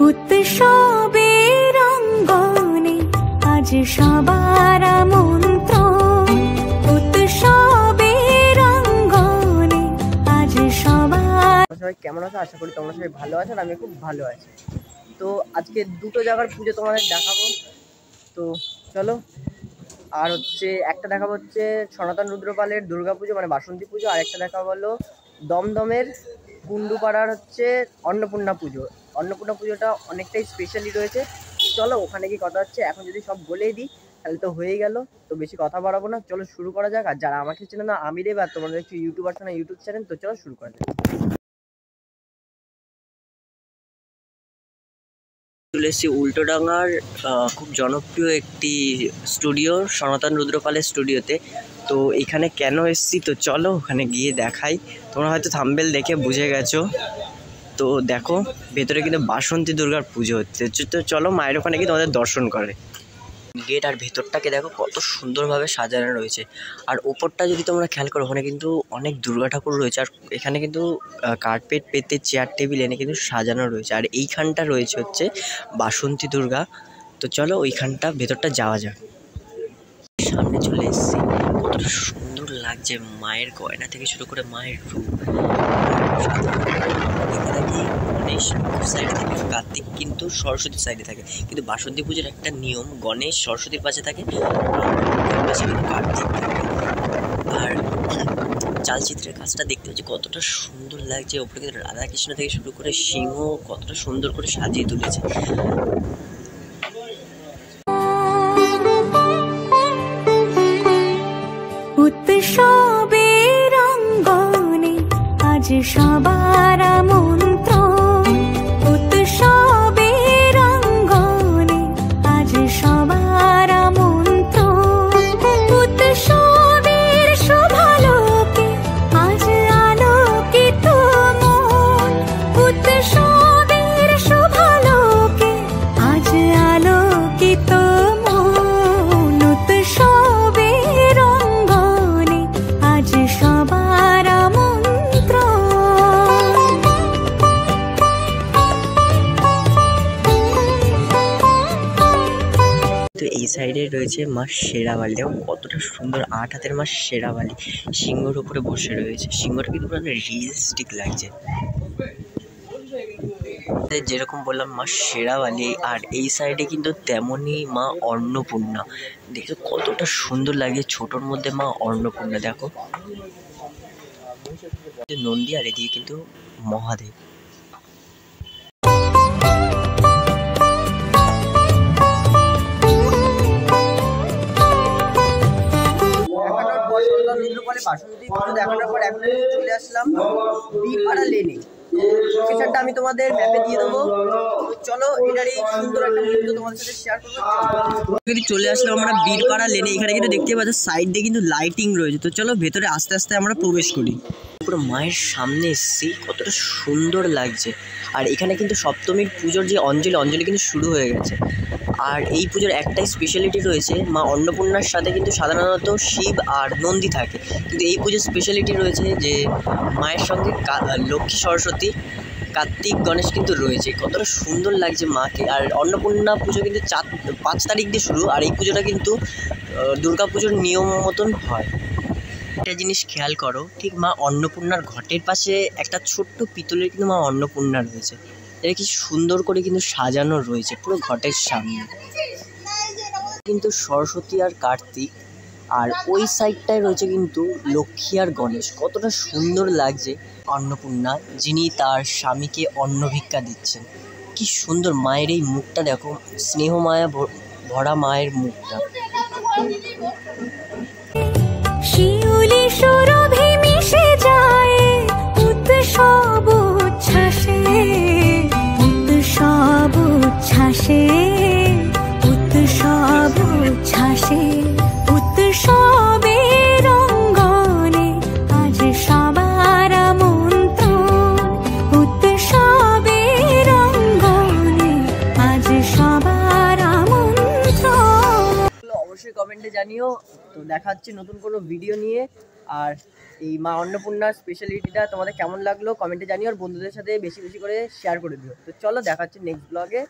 উৎসবের অঙ্গনে আজ সবার আমন্ত্রণ। উৎসবের অঙ্গনে আজ সবার। সবাই কেমন আছো? আশা করি তোমরা সবাই ভালো আছো। আমি খুব ভালো আছি। তো আজকে দুটো জায়গার পুজো তোমাদের দেখাবো, তো চলো। আর হচ্ছে একটা দেখাবো হচ্ছে সনাতন রুদ্রপালের দুর্গাপুজো মানে বাসন্তী পুজো, আর একটা দেখাবো হলো দমদমের কুন্ডুপাড়ার হচ্ছে অন্নপূর্ণা পুজো। অন্নপূর্ণা পুজোটা অনেকটাই স্পেশালি রয়েছে। চলো ওখানে কি কথা হচ্ছে, এখন যদি সব বলেই দিই তাহলে তো হয়েই গেল, তো বেশি কথা বাড়াবো না, চলো শুরু করা যাক। আর যারা আমাকে চেনে না, আমি রে, আর তোমাদের একটু ইউটিউবার না ইউটিউব চ্যানেল, তো চলো শুরু করা যাক। চলে এসেছি উল্টোডাঙার খুব জনপ্রিয় একটি স্টুডিও, সনাতন রুদ্রপালের স্টুডিওতে। তো এখানে কেন এসেছি, তো চলো ওখানে গিয়ে দেখাই। তোমরা হয়তো থাম্বনেল দেখে বুঝে গেছো। তো দেখো ভেতরে কিন্তু বাসন্তী দুর্গার পুজো হচ্ছে, তো চলো মায়ের ওখানে গিয়ে তোমাদের দর্শন করে। গেট আর ভেতরটাকে দেখো কত সুন্দরভাবে সাজানো রয়েছে। আর ওপরটা যদি তোমরা খেয়াল করো, ওখানে কিন্তু অনেক দুর্গা ঠাকুর রয়েছে। আর এখানে কিন্তু কার্পেট পেতে চেয়ার টেবিল এনে কিন্তু সাজানো রয়েছে। আর এইখানটা রয়েছে হচ্ছে বাসন্তী দুর্গা। তো চলো ওইখানটা ভেতরটা যাওয়া যাক। সামনে চলে এসেছি, কতটা সুন্দর লাগছে। মায়ের গয়না থেকে শুরু করে মায়ের রূপ। গণেশ সাইডে থাকে, কার্তিক কিন্তু সরস্বতীর সাইডে থাকে। কিন্তু বাসন্তী পুজোর একটা নিয়ম, গণেশ সরস্বতীর পাশে থাকে, কার্তিক থাকে। আর চালচিত্রের কাজটা দেখতে হচ্ছে কতটা সুন্দর লাগছে। ওপরে কিন্তু রাধাকৃষ্ণ থেকে শুরু করে সিংহ কতটা সুন্দর করে সাজিয়ে তুলেছে। উৎসবের অঙ্গনে আজ সবার আমন্ত্রণ। উৎসবের অঙ্গনে আজ সবার আমন্ত্রণ। উৎসবের শোভালোকে আজ আলোকিত মন। উৎসবের শোভালোকে আজ আলোকিত মন। উৎসবের অঙ্গনে আজ সবার আমন্ত্রণ। তো এই সাইডে রয়েছে মা শেরাওয়ালি। দেখো কতটা সুন্দর ৮ হাতের মা শেরাওয়ালি সিংহর উপরে বসে রয়েছে। সিংহটা কিন্তু পুরো রিয়েলিস্টিক লাগছে, যেরকম বললাম মা শেরাওয়ালি। আর এই সাইডে কিন্তু তেমনই মা অন্নপূর্ণা। দেখো কতটা সুন্দর লাগে, ছোটোর মধ্যে মা অন্নপূর্ণা। দেখো নন্দী, আর এদিকে কিন্তু মহাদেব। বাসন্তী পুজো দেখানোর পর এখন চলে আসলাম বীরপাড়া লেনে। লোকেশনটা আমি তোমাদের ম্যাপে দিয়ে দেবো, চলো এটারই সুন্দর একটা মুহূর্ত তোমাদের সাথে শেয়ার করবো। কিন্তু চলে আসলাম আমরা বীরপাড়া লেনে। এখানে কিন্তু দেখতে পাচ্ছ সাইড দিয়ে কিন্তু লাইটিং রয়েছে। তো চলো ভেতরে আস্তে আস্তে আমরা প্রবেশ করি। পুরো মায়ের সামনে এসেছি, কতটা সুন্দর লাগছে। আর এখানে কিন্তু সপ্তমীর পুজোর যে অঞ্জলি কিন্তু শুরু হয়ে গেছে। আর এই পুজোর একটাই স্পেশালিটি রয়েছে, মা অন্নপূর্ণার সাথে কিন্তু সাধারণত শিব আর নন্দী থাকে, কিন্তু এই পুজোর স্পেশালিটি রয়েছে যে মায়ের সঙ্গে লক্ষ্মী সরস্বতী কার্তিক গণেশ কিন্তু রয়েছে। কতটা সুন্দর লাগছে মাকে। আর অন্নপূর্ণা পুজো কিন্তু 5 তারিখ দিয়ে শুরু। আর এই পুজোটা কিন্তু দুর্গা পুজোর নিয়ম মতন হয়। একটা জিনিস খেয়াল করো, ঠিক মা অন্নপূর্ণার ঘটের পাশে একটা ছোট্ট পিতলের কিন্তু মা অন্নপূর্ণা রয়েছে। এটা কি সুন্দর করে কিন্তু সাজানো রয়েছে পুরো ঘটের সামনে। কিন্তু সরস্বতী আর কার্তিক, আর ওই সাইডটায় রয়েছে কিন্তু লক্ষ্মী আর গণেশ। কতটা সুন্দর লাগছে অন্নপূর্ণা, যিনি তার স্বামীকে অন্ন ভিক্ষা দিচ্ছেন। কি সুন্দর মায়ের এই মুখটা দেখো, স্নেহ মায়া ভরা মায়ের মুখটা। শিউলি সুরভি মিশে যায় উৎসব উচ্ছ্বাসে। উৎসব উচ্ছ্বাসে, উৎসব উচ্ছ্বাসে। উৎসবের অঙ্গনে আজ সবার আমন্ত্রণ। উৎসবের অঙ্গনে আজ সবার আমন্ত্রণ। অবশ্যই কমেন্টে জানিও। তো দেখা হচ্ছে নতুন কোনো ভিডিও নিয়ে। আর এই মা অন্নপূর্ণার স্পেশালিটিটা তোমাদের কেমন লাগলো কমেন্টে জানিও, আর বন্ধুদের সাথে বেশি বেশি করে শেয়ার করে দিও। তো চলো দেখা হচ্ছে নেক্সট ব্লগে।